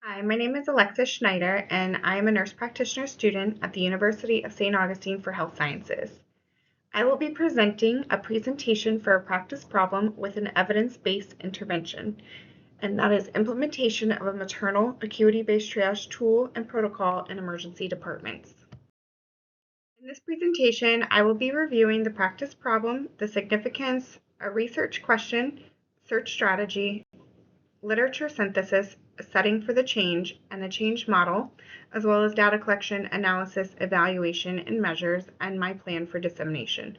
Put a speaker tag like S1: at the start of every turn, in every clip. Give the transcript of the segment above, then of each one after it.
S1: Hi, my name is Alexis Schneider, and I am a nurse practitioner student at the University of St. Augustine for Health Sciences. I will be presenting a presentation for a practice problem with an evidence-based intervention, and that is implementation of a maternal acuity-based triage tool and protocol in emergency departments. In this presentation, I will be reviewing the practice problem, the significance, a research question, search strategy, literature synthesis, a setting for the change, and the change model, as well as data collection, analysis, evaluation, and measures, and my plan for dissemination.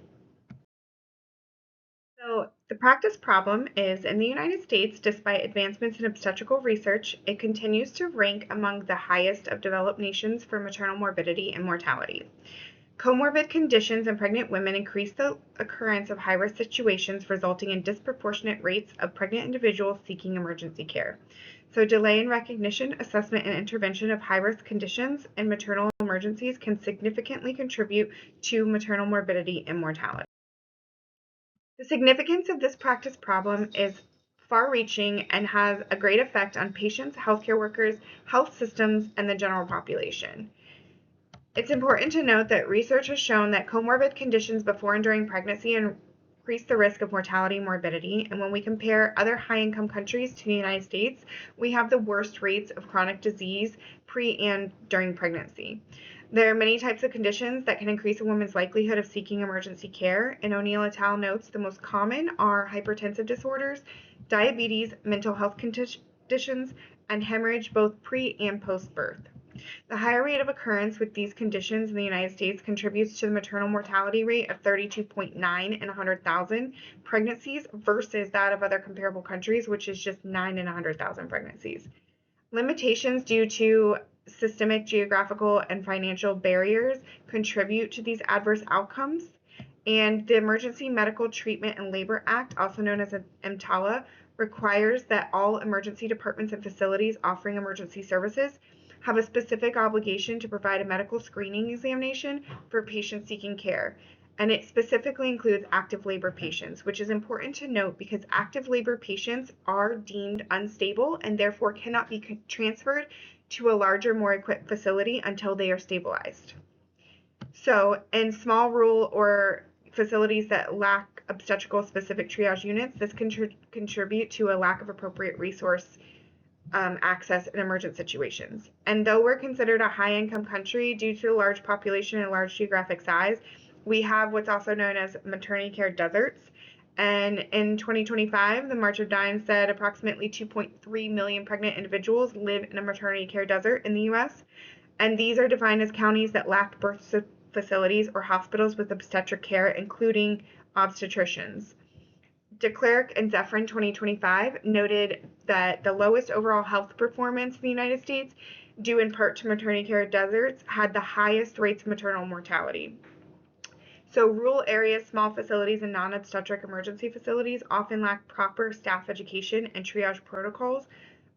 S1: So the practice problem is in the United States, despite advancements in obstetrical research, it continues to rank among the highest of developed nations for maternal morbidity and mortality. Comorbid conditions in pregnant women increase the occurrence of high-risk situations, resulting in disproportionate rates of pregnant individuals seeking emergency care. So delay in recognition, assessment, and intervention of high-risk conditions and maternal emergencies can significantly contribute to maternal morbidity and mortality. The significance of this practice problem is far-reaching and has a great effect on patients, healthcare workers, health systems, and the general population. It's important to note that research has shown that comorbid conditions before and during pregnancy increase the risk of mortality and morbidity. And when we compare other high-income countries to the United States, we have the worst rates of chronic disease pre and during pregnancy. There are many types of conditions that can increase a woman's likelihood of seeking emergency care, and O'Neill et al. Notes the most common are hypertensive disorders, diabetes, mental health conditions, and hemorrhage both pre and post-birth. The higher rate of occurrence with these conditions in the United States contributes to the maternal mortality rate of 32.9 in 100,000 pregnancies versus that of other comparable countries, which is just 9 in 100,000 pregnancies. Limitations due to systemic, geographical, and financial barriers contribute to these adverse outcomes. And the Emergency Medical Treatment and Labor Act, also known as EMTALA, requires that all emergency departments and facilities offering emergency services have a specific obligation to provide a medical screening examination for patients seeking care. And it specifically includes active labor patients, which is important to note because active labor patients are deemed unstable and therefore cannot be transferred to a larger, more equipped facility until they are stabilized. So in small rural or facilities that lack obstetrical specific triage units, this can contribute to a lack of appropriate resource access in emergent situations. And though we're considered a high-income country due to a large population and large geographic size, we have what's also known as maternity care deserts. And in 2025, the March of Dimes said approximately 2.3 million pregnant individuals live in a maternity care desert in the U.S. And these are defined as counties that lack birth facilities or hospitals with obstetric care, including obstetricians. DeClercq and Zephyrin 2025 noted that the lowest overall health performance in the United States, due in part to maternity care deserts, had the highest rates of maternal mortality. So rural areas, small facilities, and non-obstetric emergency facilities often lack proper staff education and triage protocols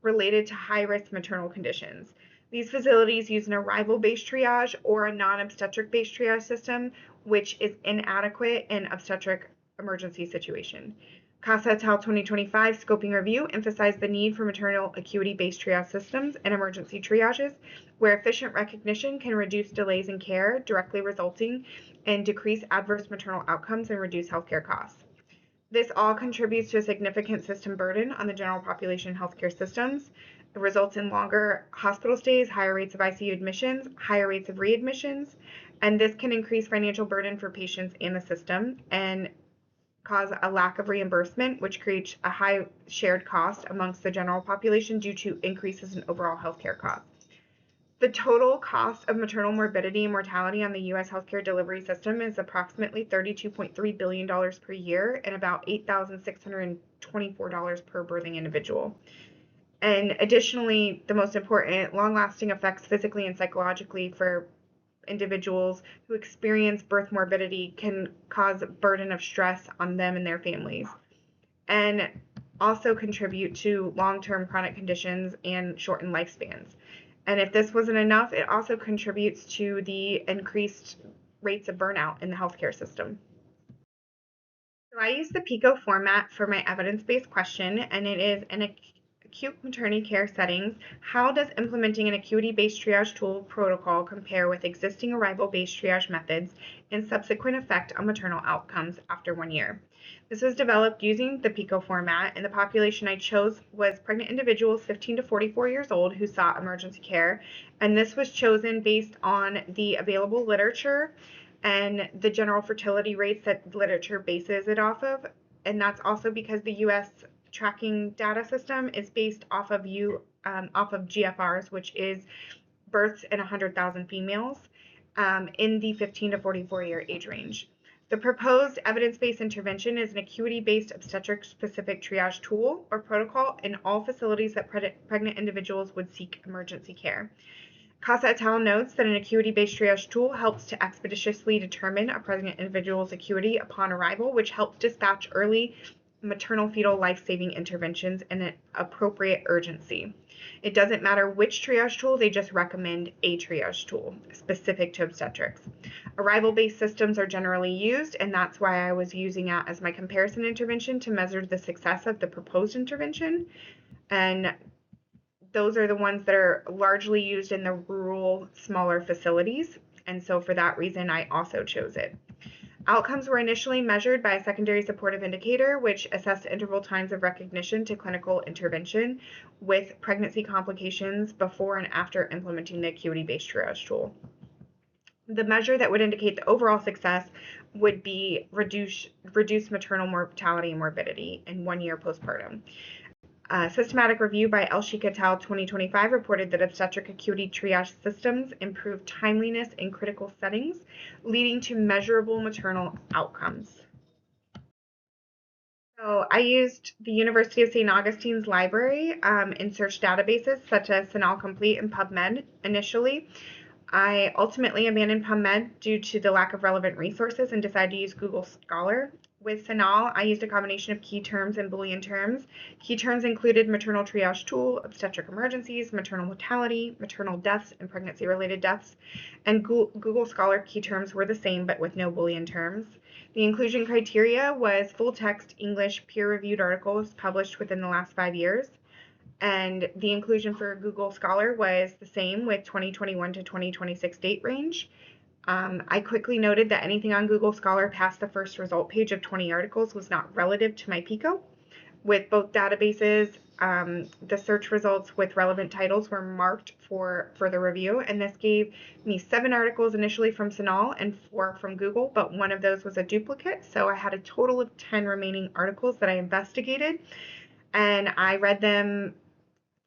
S1: related to high-risk maternal conditions. These facilities use an arrival-based triage or a non-obstetric-based triage system, which is inadequate in obstetric emergency situation. CASA et al. 2025 scoping review emphasized the need for maternal acuity-based triage systems and emergency triages, where efficient recognition can reduce delays in care, directly resulting in decreased adverse maternal outcomes and reduced healthcare costs. This all contributes to a significant system burden on the general population healthcare systems. It results in longer hospital stays, higher rates of ICU admissions, higher rates of readmissions, and this can increase financial burden for patients and the system and cause a lack of reimbursement, which creates a high shared cost amongst the general population due to increases in overall healthcare costs. The total cost of maternal morbidity and mortality on the U.S. healthcare delivery system is approximately $32.3 billion per year and about $8,624 per birthing individual. And additionally, the most important long-lasting effects physically and psychologically for individuals who experience birth morbidity can cause a burden of stress on them and their families, and also contribute to long-term chronic conditions and shortened lifespans. And if this wasn't enough, it also contributes to the increased rates of burnout in the healthcare system. So I use the PICO format for my evidence-based question, and it is an acute maternity care settings, how does implementing an acuity-based triage tool protocol compare with existing arrival-based triage methods and subsequent effect on maternal outcomes after 1 year? This was developed using the PICO format, and the population I chose was pregnant individuals 15 to 44 years old who sought emergency care, and this was chosen based on the available literature and the general fertility rates that literature bases it off of, and that's also because the U.S. tracking data system is based off of GFRs, which is births in 100,000 females in the 15 to 44 year age range. The proposed evidence-based intervention is an acuity-based obstetric-specific triage tool or protocol in all facilities that pregnant individuals would seek emergency care. Casa et al. Notes that an acuity-based triage tool helps to expeditiously determine a pregnant individual's acuity upon arrival, which helps dispatch early maternal fetal life-saving interventions in an appropriate urgency. It doesn't matter which triage tool, they just recommend a triage tool specific to obstetrics. Arrival-based systems are generally used, and that's why I was using it as my comparison intervention to measure the success of the proposed intervention. And those are the ones that are largely used in the rural, smaller facilities. And so for that reason, I also chose it. Outcomes were initially measured by a secondary supportive indicator, which assessed interval times of recognition to clinical intervention with pregnancy complications before and after implementing the acuity-based triage tool. The measure that would indicate the overall success would be reduced maternal mortality and morbidity in 1 year postpartum. Systematic review by Elshik et al. 2025 reported that obstetric acuity triage systems improved timeliness in critical settings, leading to measurable maternal outcomes. So I used the University of St. Augustine's library in search databases such as Senal Complete and PubMed initially. I ultimately abandoned PubMed due to the lack of relevant resources and decided to use Google Scholar. With Senal, I used a combination of key terms and Boolean terms. Key terms included maternal triage tool, obstetric emergencies, maternal mortality, maternal deaths, and pregnancy-related deaths. And Google Scholar key terms were the same, but with no Boolean terms. The inclusion criteria was full-text English peer-reviewed articles published within the last 5 years. And the inclusion for Google Scholar was the same with 2021 to 2026 date range. I quickly noted that anything on Google Scholar past the first result page of 20 articles was not relative to my PICO. With both databases, the search results with relevant titles were marked for further review, and this gave me 7 articles initially from Senal and 4 from Google, but one of those was a duplicate, so I had a total of 10 remaining articles that I investigated, and I read them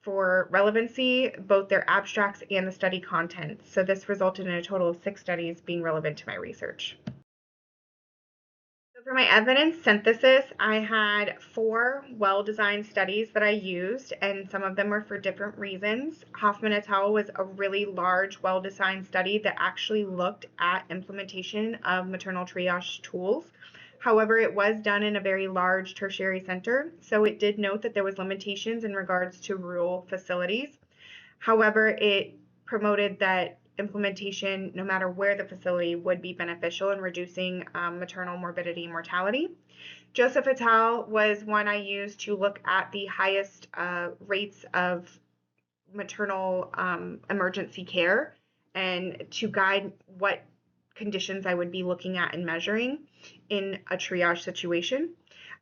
S1: for relevancy, both their abstracts and the study content. So this resulted in a total of 6 studies being relevant to my research. So for my evidence synthesis, I had 4 well-designed studies that I used, and some of them were for different reasons. Hoffman et al. Was a really large, well-designed study that actually looked at implementation of maternal triage tools. However, it was done in a very large tertiary center, so it did note that there was limitations in regards to rural facilities. However, it promoted that implementation, no matter where the facility, would be beneficial in reducing maternal morbidity and mortality. Joseph et al. Was one I used to look at the highest rates of maternal emergency care and to guide what conditions I would be looking at and measuring in a triage situation.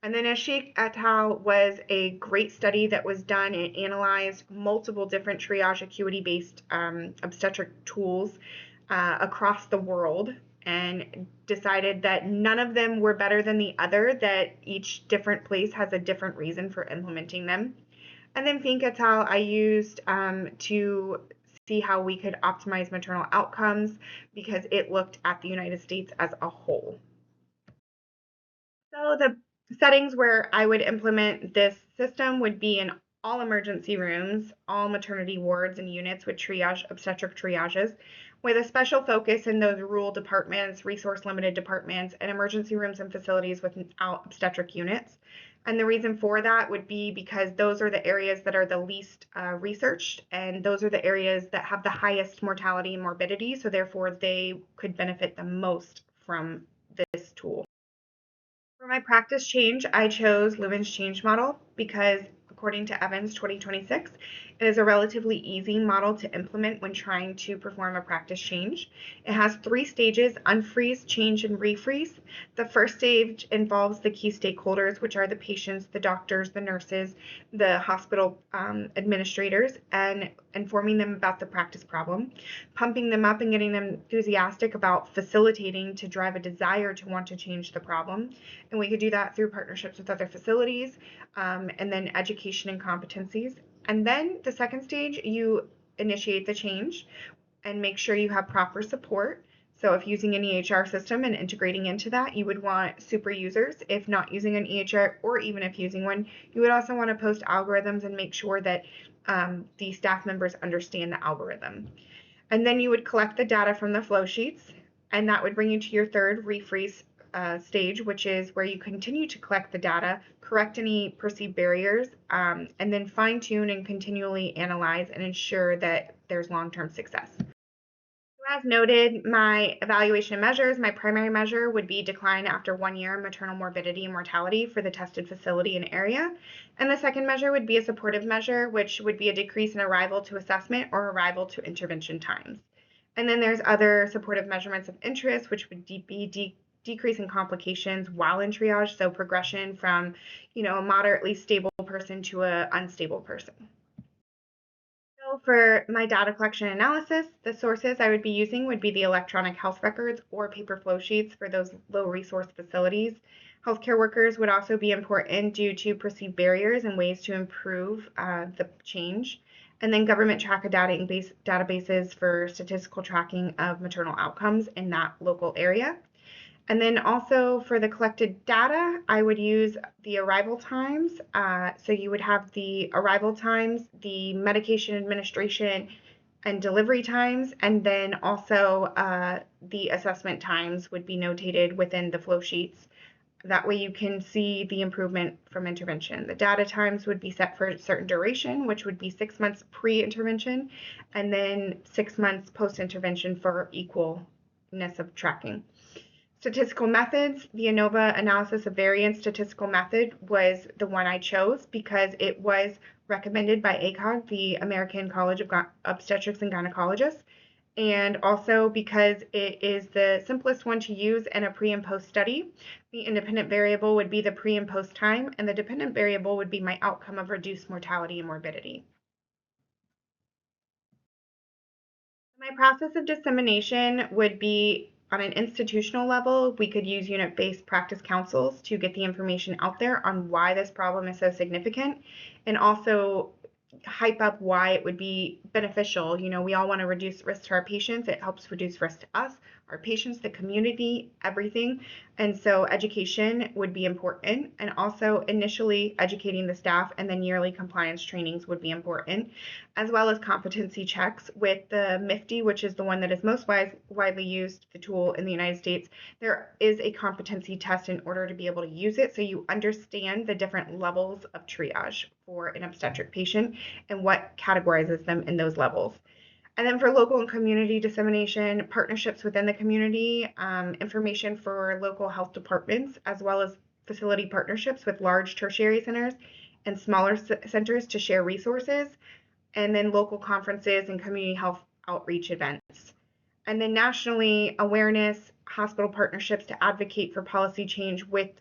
S1: And then Elshik et al. Was a great study that was done and analyzed multiple different triage acuity-based obstetric tools across the world and decided that none of them were better than the other, that each different place has a different reason for implementing them. And then Fink et al. I used to see how we could optimize maternal outcomes because it looked at the United States as a whole. So the settings where I would implement this system would be in all emergency rooms, all maternity wards and units with triage, obstetric triages, with a special focus in those rural departments, resource-limited departments, and emergency rooms and facilities without obstetric units. And the reason for that would be because those are the areas that are the least researched, and those are the areas that have the highest mortality and morbidity, so therefore they could benefit the most from this tool. For my practice change, I chose Lumen's change model because according to Evans 2026. It is a relatively easy model to implement when trying to perform a practice change. It has 3 stages: unfreeze, change, and refreeze. The first stage involves the key stakeholders, which are the patients, the doctors, the nurses, the hospital administrators, and informing them about the practice problem, pumping them up and getting them enthusiastic about facilitating to drive a desire to want to change the problem. And we could do that through partnerships with other facilities, and then education and competencies. And then the second stage, you initiate the change and make sure you have proper support. So if using an EHR system and integrating into that, you would want super users. If not using an EHR, or even if using one, you would also want to post algorithms and make sure that the staff members understand the algorithm. And then you would collect the data from the flow sheets, and that would bring you to your third refreeze stage, which is where you continue to collect the data, correct any perceived barriers, and then fine tune and continually analyze and ensure that there's long-term success. As noted, my evaluation measures, my primary measure would be decline after 1 year in maternal morbidity and mortality for the tested facility and area. And the second measure would be a supportive measure, which would be a decrease in arrival to assessment or arrival to intervention times. And then there's other supportive measurements of interest, which would be decrease in complications while in triage, so progression from, a moderately stable person to an unstable person. So for my data collection analysis, the sources I would be using would be the electronic health records or paper flow sheets for those low resource facilities. Healthcare workers would also be important due to perceived barriers and ways to improve the change. And then government tracker databases for statistical tracking of maternal outcomes in that local area. And then also for the collected data, I would use the arrival times. So you would have the arrival times, the medication administration and delivery times, and then also the assessment times would be notated within the flow sheets. That way you can see the improvement from intervention. The data times would be set for a certain duration, which would be 6 months pre-intervention, and then 6 months post-intervention for equalness of tracking. Statistical methods, the ANOVA analysis of variance statistical method was the one I chose because it was recommended by ACOG, the American College of Obstetrics and Gynecologists, and also because it is the simplest one to use in a pre and post study. The independent variable would be the pre and post time, and the dependent variable would be my outcome of reduced mortality and morbidity. My process of dissemination would be on an institutional level. We could use unit-based practice councils to get the information out there on why this problem is so significant, and also hype up why it would be beneficial. We all want to reduce risk to our patients. It helps reduce risk to us, our patients, the community, everything. And so education would be important, and also initially educating the staff, and then yearly compliance trainings would be important, as well as competency checks with the MIFTI, which is the one that is most widely used, the tool in the United States. There is a competency test in order to be able to use it, so you understand the different levels of triage for an obstetric patient and what categorizes them in those levels. And then for local and community dissemination, partnerships within the community, information for local health departments, as well as facility partnerships with large tertiary centers and smaller centers to share resources, and then local conferences and community health outreach events. And then nationally, awareness, hospital partnerships to advocate for policy change with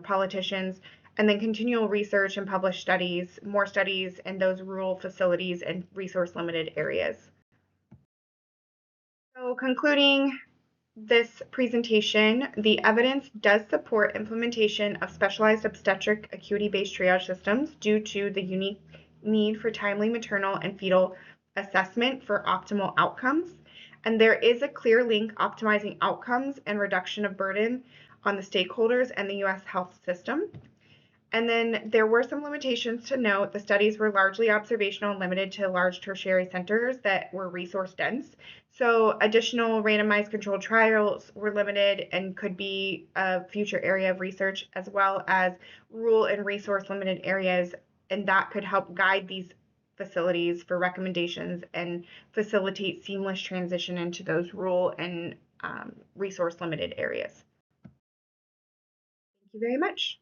S1: politicians, and then continual research and published studies, more studies in those rural facilities and resource limited areas. So concluding this presentation, the evidence does support implementation of specialized obstetric acuity-based triage systems due to the unique need for timely maternal and fetal assessment for optimal outcomes. And there is a clear link optimizing outcomes and reduction of burden on the stakeholders and the U.S. health system. And then there were some limitations to note. The studies were largely observational and limited to large tertiary centers that were resource dense. So additional randomized controlled trials were limited and could be a future area of research, as well as rural and resource limited areas, and that could help guide these facilities for recommendations and facilitate seamless transition into those rural and resource limited areas. Thank you very much.